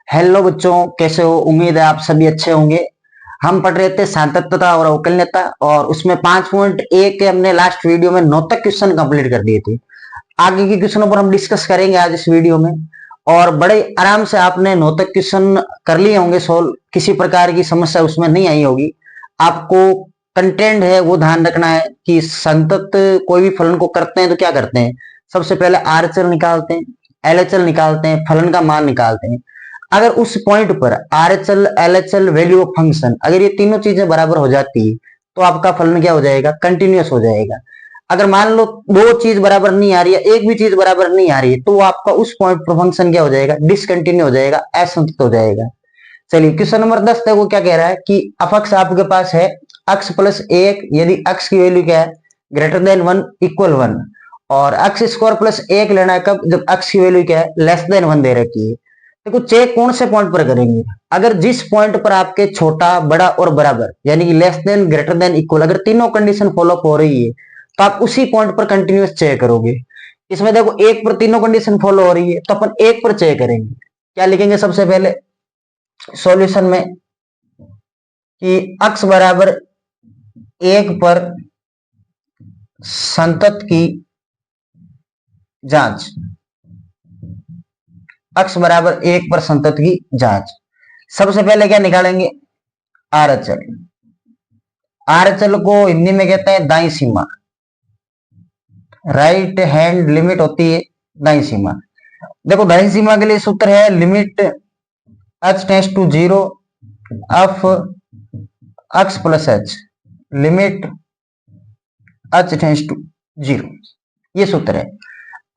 Hello बच्चों, कैसे हो? उम्मीद है आप सभी अच्छे होंगे। हम पढ़ रहे थे सातत्यता और अवकलनीयता और उसमें 5.1 के हमने लास्ट वीडियो में 9 तक क्वेश्चन कंप्लीट कर दिए थे। आगे के क्वेश्चनों पर हम डिस्कस करेंगे आज इस वीडियो में। और बड़े आराम से आपने 9 तक क्वेश्चन कर लिए होंगे सोल्व, किसी प्रकार की समस्या उसमें नहीं आई होगी। आपको कंटेंट है वो ध्यान रखना है कि संतत कोई भी फलन को करते हैं तो क्या करते हैं। सबसे पहले आरएचएल निकालते हैं, एलएचएल निकालते हैं, फलन का मान निकालते हैं। अगर उस पॉइंट पर RHL LHL value of function अगर ये तीनों चीजें बराबर हो जाती है तो आपका फलन क्या हो जाएगा? कंटिन्यूअस हो जाएगा। अगर मान लो दो चीज बराबर नहीं आ रही है, एक भी चीज बराबर नहीं आ रही है, तो आपका उस पॉइंट पर फंक्शन क्या हो जाएगा? डिसकंटिन्यू हो जाएगा, असंतत हो जाएगा। चलिए क्वेश्चन नंबर 10 देखो क्या कह रहा है कि अक्ष आपके पास है अक्ष प्लस एक, यदि अक्ष की वैल्यू क्या है? Greater than 1 equal 1। और अक्ष स्क्वायर प्लस एक लेना है कब? जब अक्ष की वैल्यू क्या है? लेस देन 1 दे रखी है। देखो चेक कौन से पॉइंट पर करेंगे? अगर जिस पॉइंट पर आपके छोटा, बड़ा और बराबर यानी कि less than, greater than, equal, अगर तीनों कंडीशन फॉलो हो रही है तो आप उसी पॉइंट पर कंटिन्यूअस चेक करोगे। इसमें देखो एक पर तीनों कंडीशन फॉलो हो रही है तो अपन एक पर चेक करेंगे। क्या लिखेंगे सबसे पहले सॉल्यूशन में कि अक्ष बराबर एक पर संतत की जांच, अक्ष बराबर एक पर संतत की जांच। सबसे पहले क्या निकालेंगे? आरएचएल। आरएचएल को हिंदी में कहते हैं दाई सीमा, राइट हैंड लिमिट होती है दाई सीमा। देखो दाई सीमा के लिए सूत्र है limit h tends to 0 of x plus h, limit h tends to 0, ये सूत्र है।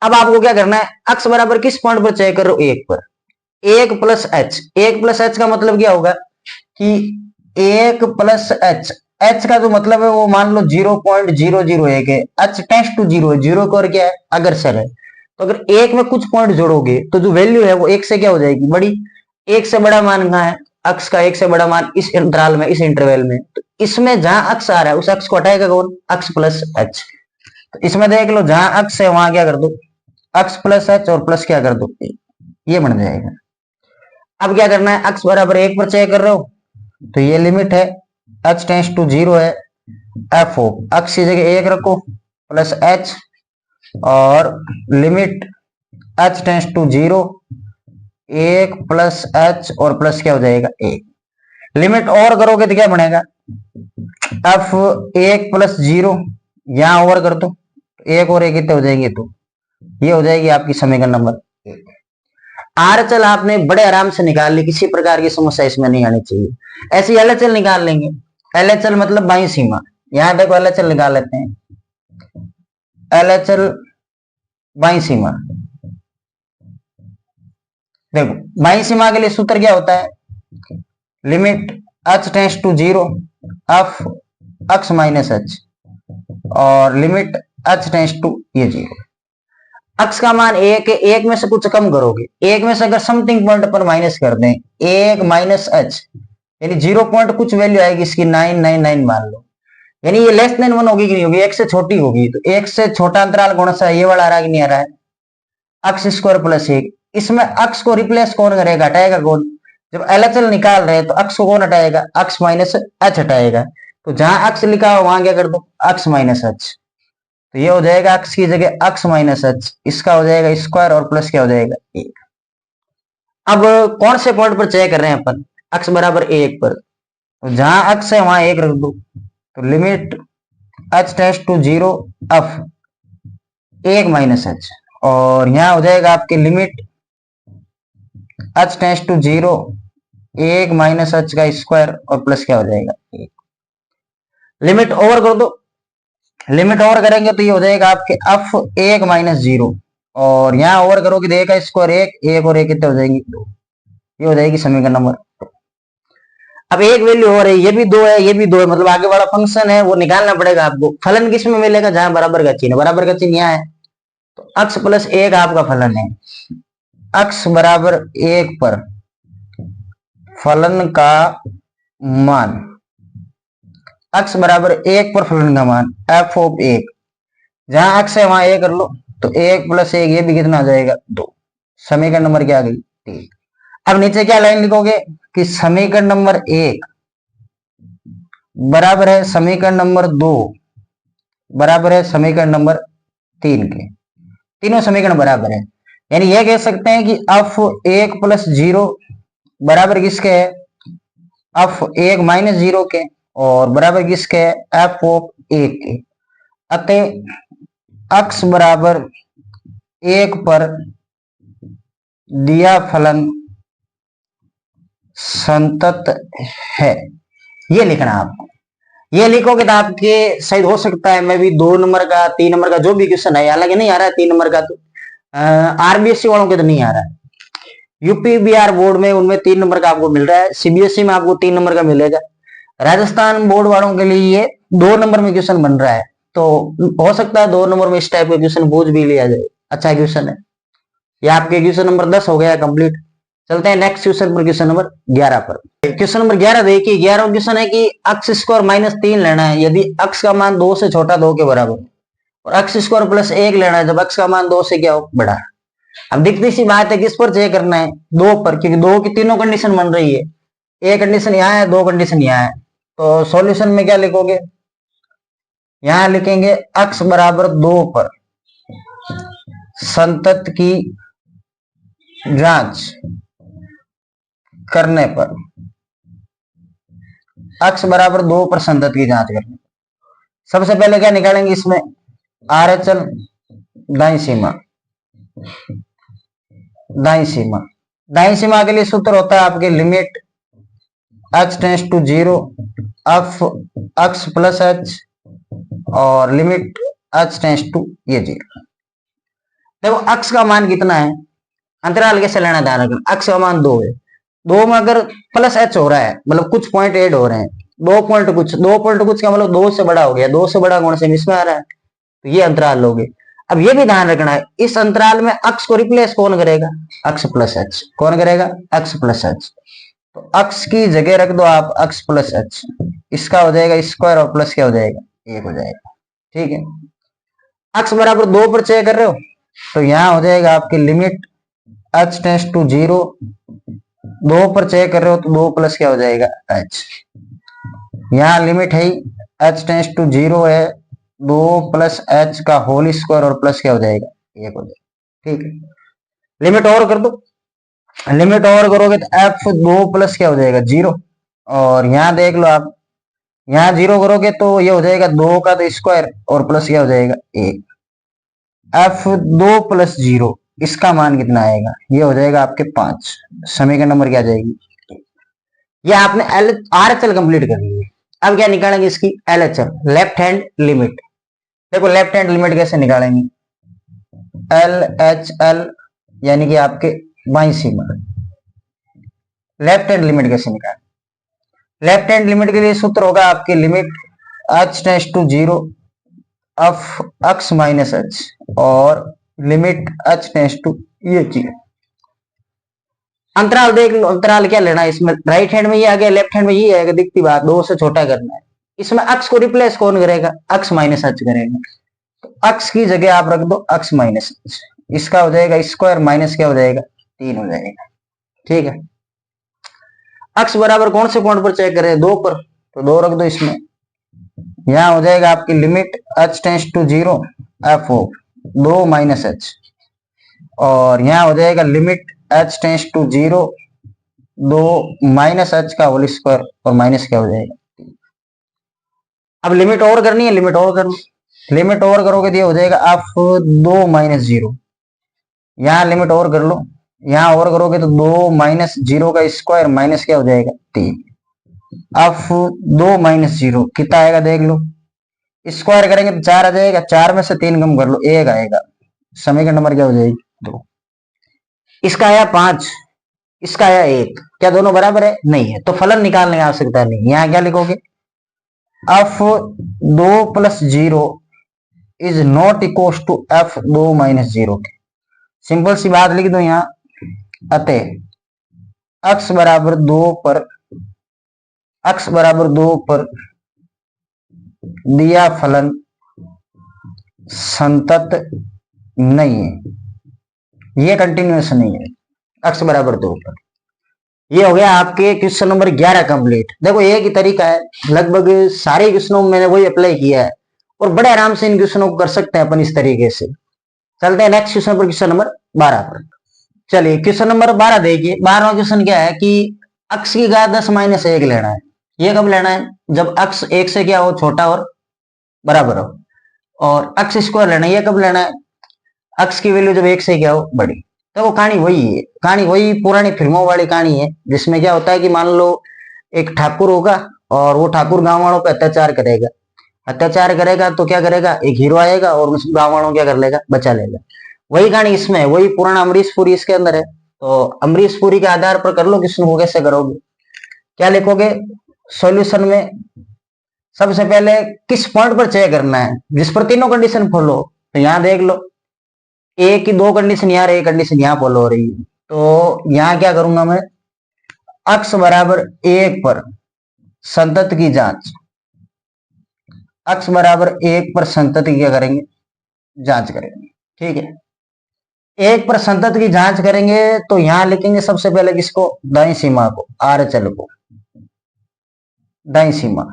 अब आपको क्या करना है? x बराबर किस पॉइंट पर चेक कर रहे हो? एक पर। एक प्लस एच, एक प्लस एच का मतलब क्या होगा कि एक प्लस एच, एच का जो मतलब है वो मान लो 0.001 है, एच टेंड्स टू 0 है, 0 को क्या है? अग्रसर है। तो अगर एक में कुछ पॉइंट जोड़ोगे तो जो वैल्यू है वो एक से क्या हो जाएगी? बड़ी। एक से बड़ा मान कहाँ है? अक्ष का एक से बड़ा मान इस अंतराल में, इस इंटरवल में। तो इसमें जहां अक्ष आ रहा है उस अक्ष को हटाएगा कौन? अक्ष प्लस एच। तो इसमें देख लो जहां अक्ष है वहां क्या कर दो? अक्ष प्लस एच और प्लस क्या कर दो? ये बन जाएगा। अब क्या करना है? अक्ष बराबर एक पर चेक कर रहे हो तो ये लिमिट है h टेंड्स टू 0 है, एफ ऑफ अक्ष की जगह एक रखो प्लस h, और लिमिट h टेंड्स टू 0, एक प्लस h और प्लस क्या हो जाएगा? एक। लिमिट और करोगे तो क्या बनेगा? एफ एक प्लस 0, यहां ओवर कर दो, एक और एक कितने हो जाएंगे? तो ये हो जाएगी आपकी समीकरण नंबर एक। आरएचएल आपने बड़े आराम से निकाल ली, किसी प्रकार की समस्या इसमें नहीं आनी चाहिए। ऐसे एलएचएल निकाल लेंगे। एलएचएल मतलब बाई सीमा। यहां देखो एलएचएल निकाल लेते हैं। एलएचएल बाई सीमा, देखो बाई सीमा के लिए सूत्र क्या होता है? Limit h tends to 0 of x minus h, और लिमिट h टेंड्स टू ये 0। अक्ष का मान एक है, एक में से कुछ कम करोगे, एक में से अगर समथिंग पॉइंट पर माइनस कर दें, एक माइनस एच, यानी 0 पॉइंट कुछ वैल्यू आएगी इसकी 999 मान लो, यानी ये लेस देन 1 होगी कि नहीं होगी? एक से छोटी होगी। तो एक से छोटा अंतराल कौन सा है? ये वाला आ रहा है कि नहीं आ रहा है? अक्ष स्क्वायर प्लस एक। इसमें अक्ष को रिप्लेस कौन करेगा? हटाएगा कौन? जब एलएचएल निकाल रहे हैं तो अक्ष को कौन हटाएगा? अक्ष माइनस एच हटाएगा। तो जहां अक्ष लिखा हो वहां क्या कर दो? अक्ष माइनस एच। तो ये हो जाएगा अक्ष की जगह अक्ष माइनस एच, इसका हो जाएगा स्क्वायर और प्लस क्या हो जाएगा? एक। अब कौन से पॉइंट पर चेक कर रहे हैं अपन? अक्ष बराबर एक पर। तो जहां अक्ष है वहां एक रख दो, तो limit h tends to 0 of एक माइनस एच, और यहां हो जाएगा आपके लिमिट h टेंड्स टू 0 एक माइनस एच का स्क्वायर और प्लस क्या हो जाएगा? एक। लिमिट ओवर कर दो, लिमिट ओवर करेंगे तो ये हो जाएगा आपके एफ एक माइनस 0, और यहां ओवर करोगे तो एक का स्क्वायर एक, एक और एक कितने हो जाएंगे? दो। ये हो जाएगी समीकरण नंबर 2। अब एक वैल्यू हो रही है, ये भी दो है, ये भी दो है, मतलब आगे वाला फंक्शन है वो निकालना पड़ेगा आपको। फलन किस में मिलेगा? जहां बराबर का चिन्ह, बराबर का चिन्ह यहाँ है तो अक्ष प्लस एक आपका फलन है। अक्ष बराबर एक पर फलन का मान, अक्ष बराबर एक पर फलन का मान एफ ऑफ एक, जहां अक्ष है वहां एक कर लो, तो एक प्लस एक, ये भी कितना आ जाएगा? दो। समीकरण नंबर क्या आ गई? 3। अब नीचे क्या लाइन लिखोगे कि समीकरण नंबर 1 बराबर है समीकरण नंबर 2 बराबर है समीकरण नंबर 3 के। तीनों समीकरण बराबर है, यानी यह कह सकते हैं कि f1 प्लस 0 बराबर किसके है, f1 माइनस 0 के, और बराबर किसके है, f ऑफ 1 के। अतः x बराबर 1 पर दिया फलन संतत है, ये लिखना आपको। ये लिखोगे तो आपके शायद हो सकता है मैं भी 2 नंबर का 3 नंबर का जो भी क्वेश्चन है, हालांकि नहीं आ रहा है 3 नंबर का, तो आरबीएससी वालों के तो नहीं आ रहा है, यूपी बिहार बोर्ड में उनमें 3 नंबर का आपको मिल रहा है, सीबीएसई में आपको 3 नंबर का मिलेगा, राजस्थान बोर्ड वालों के लिए ये 2 नंबर में क्वेश्चन बन रहा है। तो हो सकता है 2 नंबर में इस टाइप का क्वेश्चन पूछ भी लिया जाए, अच्छा क्वेश्चन है। ये आपके क्वेश्चन नंबर 10 हो गया कंप्लीट। चलते हैं नेक्स्ट क्वेश्चन पर, क्वेश्चन नंबर 11 पर। क्वेश्चन नंबर 11 देखिए, 11 क्वेश्चन है कि x स्क्वायर माइनस 3 लेना है यदि x का मान 2 से छोटा 2 के बराबर, और x स्क्वायर प्लस 1 लेना है जब x का मान 2 से क्या हो, बड़ा। अब दिखती सी बात है किस पर चेक करना है, 2 पर, क्योंकि 2 की तीनों कंडीशन बन रही है, एक कंडीशन यहाँ है, 2 कंडीशन यहाँ है। तो सॉल्यूशन में क्या लिखोगे, यहां लिखेंगे x बराबर 2 पर संतत की जांच करने पर, x बराबर 2 पर संतत की जांच करने पर सबसे पहले क्या निकालेंगे, इसमें RHL दाईं सीमा, दाईं सीमा, दाईं सीमा के लिए सूत्र होता है आपके limit h tends to 0 of x plus h और लिमिट h टेंड्स टू ये 0। देखो x का मान कितना है, अंतराल कैसे लेना ध्यान रखना, x का मान 2 है, 2 में अगर प्लस h हो रहा है मतलब कुछ पॉइंट ऐड हो रहे हैं, 2 पॉइंट कुछ का मतलब 2 से बड़ा हो गया, 2 से बड़ा कौन से इसमें आ रहा है, तो ये अंतराल लोगे। अब ये भी ध्यान रखना है इस अंतराल में x को रिप्लेस कौन करेगा, x प्लस h, कौन करेगा, x प्लस h। तो x की जगह रख दो आप x प्लस h, इसका हो जाएगा स्क्वायर और प्लस क्या हो जाएगा, 1 हो जाएगा, ठीक है। x बराबर 2 पर चेक कर रहे हो तो यहां हो जाएगा आपकी लिमिट h टेंड्स टू 0, 2 पर चेक कर रहे हो तो 2 प्लस क्या हो जाएगा h, यहाँ लिमिट है h टेंड्स टू 0 है, 2 प्लस h का होल स्क्वायर और प्लस क्या हो जाएगा, 1 हो जाएगा, ठीक है। लिमिट और कर दो, लिमिट और करोगे तो f2 प्लस क्या हो जाएगा 0, और यहाँ देख लो आप, यहाँ 0 करोगे तो ये हो जाएगा 2 का तो स्क्वायर और प्लस क्या हो जाएगा 1, f2 प्लस 0 इसका मान कितना आएगा, ये हो जाएगा आपके 5, समीकरण नंबर क्या जाएगी, ये आपने RHL कंप्लीट कर ली है। अब क्या निकालेंगे इसकी LHL, लेफ्ट हैंड लिमिट। देखो लेफ्ट हैंड लिमिट कैसे निकालेंगे, LHL यानी कि आपके बाईं सीमा, लेफ्ट हैंड लिमिट कैसे निकालें, लेफ्ट हैंड लिमिट के लिए सूत्र होगा आपके limit h tends to 0 of x minus h और लिमिट h टेंड्स टू ये 0। अंतराल देख लो, अंतराल क्या लेना है इसमें, राइट हैंड में ये आ गया, लेफ्ट हैंड में ये आएगा, दिखती बात, 2 से छोटा करना है। इसमें x को रिप्लेस कौन करेगा, x माइनस h करेगा, तो x की जगह आप रख दो x माइनस h, इसका हो जाएगा स्क्वायर माइनस क्या हो जाएगा 3 हो जाएगा, ठीक है। x बराबर कौन से पॉइंट पर चेक करें, 2 पर, तो 2 रख दो इसमें, यहां हो जाएगा आपकी limit h tends to 0 f of 2 minus h, और यहां हो जाएगा limit h tends to 0 2 minus h का होल स्क्वायर और माइनस क्या हो जाएगा। अब लिमिट और करनी है, लिमिट और कर लो, लिमिट और करोगे तो ये हो जाएगा f2 माइनस 0, यहाँ लिमिट और कर लो, यहाँ और करोगे तो 2 माइनस 0 का स्क्वायर माइनस क्या हो जाएगा 3, f2 माइनस 0 कितना आएगा देख लो, स्क्वायर करेंगे तो 4 आ जाएगा, 4 में से 3 कम कर लो 1 आएगा, समीकरण नंबर क्या हो जाएगी 2। इसका आया 5, इसका आया 1, क्या दोनों बराबर है, नहीं है, तो फलन निकालने की आवश्यकता नहीं। यहाँ क्या लिखोगे, f2 plus 0 is not equal to f2 minus 0 के, सिंपल सी बात लिख दो यहाँ, अतः x बराबर 2 पर दिया फलन संतत नहीं है, ये कंटिन्यूस नहीं है, x बराबर 2 पर, ये हो गया आपके क्वेश्चन नंबर 11 कंप्लीट। देखो एक ही तरीका है, लगभग सारे क्वेश्चनों में मैंने वही अप्लाई किया है और बड़े आराम से इन क्वेश्चनों को कर सकते हैं अपन इस तरीके से। चलते हैं नेक्स्ट क्वेश्चन पर, क्वेश्चन नंबर 12 पर। चलिए क्वेश्चन नंबर 12 देखिए। 12वां क्वेश्चन क्या है कि अक्स की घात 10-1 लेना है। ये कब लेना है? जब अक्स 1 से क्या हो, छोटा और बराबर हो। और अक्स स्क्वायर लेना है। ये कब लेना है? अक्स की वैल्यू जब 1 से क्या हो, बड़ी। तो वो कहानी वही है, कहानी वही पुरानी फिल्मों वाली कहानी है, जिसमें क्या होता है कि मान लो एक ठाकुर होगा और वो ठाकुर गांव वालों पे अत्याचार करेगा। अत्याचार करेगा तो क्या करेगा, एक हीरो आएगा और उस गांव वालों क्या कर लेगा, बचा लेगा। वही कहानी इसमें है, वही पुराना अमरीश पुरी इसके अंदर है। तो अमरीश पुरी के आधार पर कर लो क्वेश्चन को। कैसे करोगे, क्या लिखोगे सॉल्यूशन में? सबसे पहले किस पॉइंट पर चेक करना है, जिस पर तीनों कंडीशन फॉलो। तो यहाँ देख लो, ए की 2 कंडीशन यहाँ, एक कंडीशन यहाँ फॉलो हो रही है। तो यहाँ क्या करूंगा मैं, अक्स बराबर 1 पर संतत की जांच। अक्स बराबर 1 पर संतत की क्या करेंगे, जांच करेंगे। ठीक है, 1 पर संतत की जांच करेंगे तो यहां लिखेंगे सबसे पहले किसको, दाईं सीमा को, आर एच एल को। दाईं सीमा,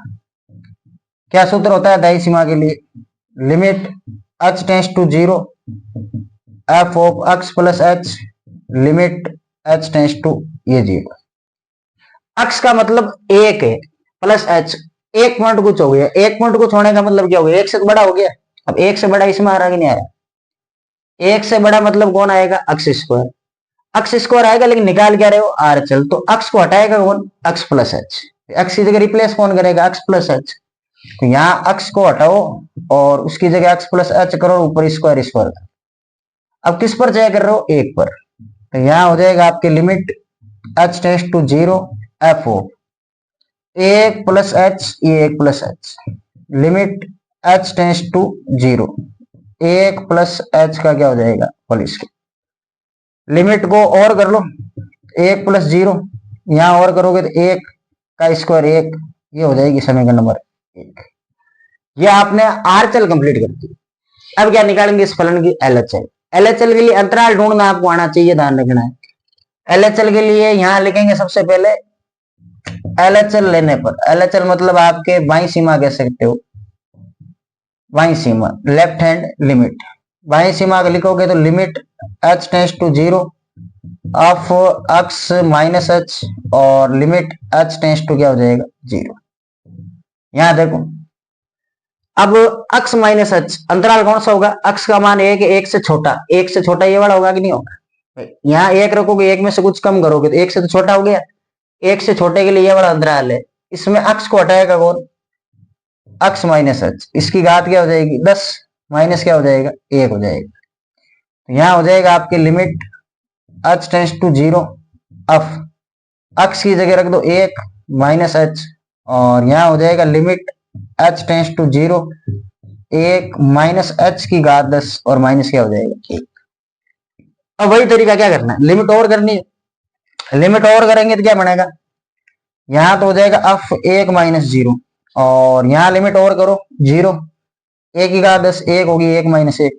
क्या सूत्र होता है दाईं सीमा के लिए? Limit h tends to 0 f of x plus h, limit h tends to ये 0। x का मतलब 1 है, प्लस h, एक पॉइंट कुछ हो गया। एक पॉइंट को छोड़ने का मतलब क्या हो गया, 1 से तो बड़ा हो गया। अब 1 से बड़ा इसमें आ रहा कि नहीं आ रहा? 1 से बड़ा मतलब कौन आएगा, अक्स स्क्वायर। अक्स स्क्वायर आएगा, लेकिन निकाल क्या रहे हो, आर एच एल। तो अक्स को हटाएगा कौन, अक्स प्लस एच। अक्स की जगह रिप्लेस कौन करेगा, अक्स प्लस एच। तो यहाँ अक्स को हटाओ और उसकी जगह अक्स प्लस एच करो, ऊपर स्क्वायर स्क्वायर। अब किस पर चेक कर रहे हो, 1 पर। तो यहाँ हो जाएगा आपके limit h tends to 0 f of 1 plus H, ये 1 plus H, limit h tends to 0, 1 plus H का क्या हो जाएगा, होल स्क्वायर। लिमिट को और कर लो, 1 प्लस 0, यहां और करोगे तो 1 का स्क्वायर 1, ये हो जाएगी समीकरण नंबर 1। ये आपने आरएचएल कंप्लीट कर दी। अब क्या निकालेंगे इस फलन की, एलएचएल। एलएचएल के लिए अंतराल ढूंढना आपको आना चाहिए, ध्यान रखना है। एलएचएल के लिए यहां लिखेंगे सबसे पहले, एलएचएल लेने पर, एलएचएल मतलब आपके बाईं सीमा कह सकते हो, बाईं सीमा, लेफ्ट हैंड लिमिट। बाईं सीमा का लिखोगे तो limit h tends to 0 of x minus h, और लिमिट h टेंड्स टू क्या हो जाएगा, 0। यहां देखो, अब x माइनस h अंतराल कौन सा होगा, x का मान 1 है, 1 से छोटा। 1 से छोटा ये वाला होगा कि नहीं होगा? यहाँ 1 रखोगे, 1 में से कुछ कम करोगे तो 1 से तो छोटा हो गया। 1 से छोटे के लिए ये वाला अंतराल है। इसमें x को हटाएगा कौन, x माइनस h। इसकी घात क्या हो जाएगी, 10, माइनस क्या हो जाएगा, 1 हो जाएगा। तो यहाँ हो जाएगा आपके limit h tends to 0 of x की जगह रख दो 1 माइनस h, और यहाँ हो जाएगा limit h tends to 0, 1 minus h की घात 10, और माइनस क्या हो जाएगा, 1। अब वही तरीका क्या करना है, लिमिट और करनी है। लिमिट और करेंगे तो क्या बनेगा, यहाँ तो हो जाएगा f 1 माइनस 0, और यहाँ लिमिट और करो 0, 1 की घात 10, 1 होगी, 1 माइनस 1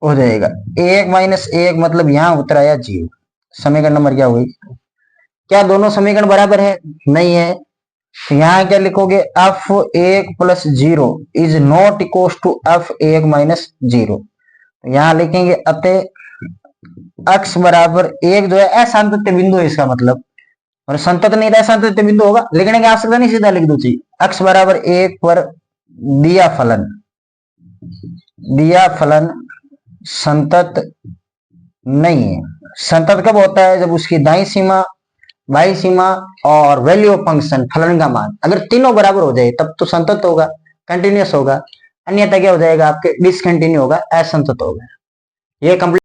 हो जाएगा। 1 माइनस 1 मतलब यहाँ उतराया 0। समीकरण नंबर क्या हुई, क्या दोनों समीकरण बराबर है, नहीं है। तो यहाँ क्या लिखोगे, f1 plus 0 is not equal to f1 minus 0। तो यहाँ लिखेंगे अतः x बराबर 1 जो है असंतत बिंदु है, इसका मतलब, और संतत नहीं रहा, संतत बिंदु होगा, लिखने की आवश्यकता नहीं, सीधा लिख दो चाहिए। x बराबर 1 पर दिया फलन संतत नहीं है। संतत कब होता है, जब उसकी दाईं सीमा, बाईं सीमा और वैल्यू ऑफ फंक्शन, फलन का मान, अगर तीनों बराबर हो जाए तब तो संतत होगा, कंटिन्यूअस होगा। अन्यथा क्या हो जाएगा आपके, डिसकंटिन्यू होगा, असंतत होगा। ये कंप्लीट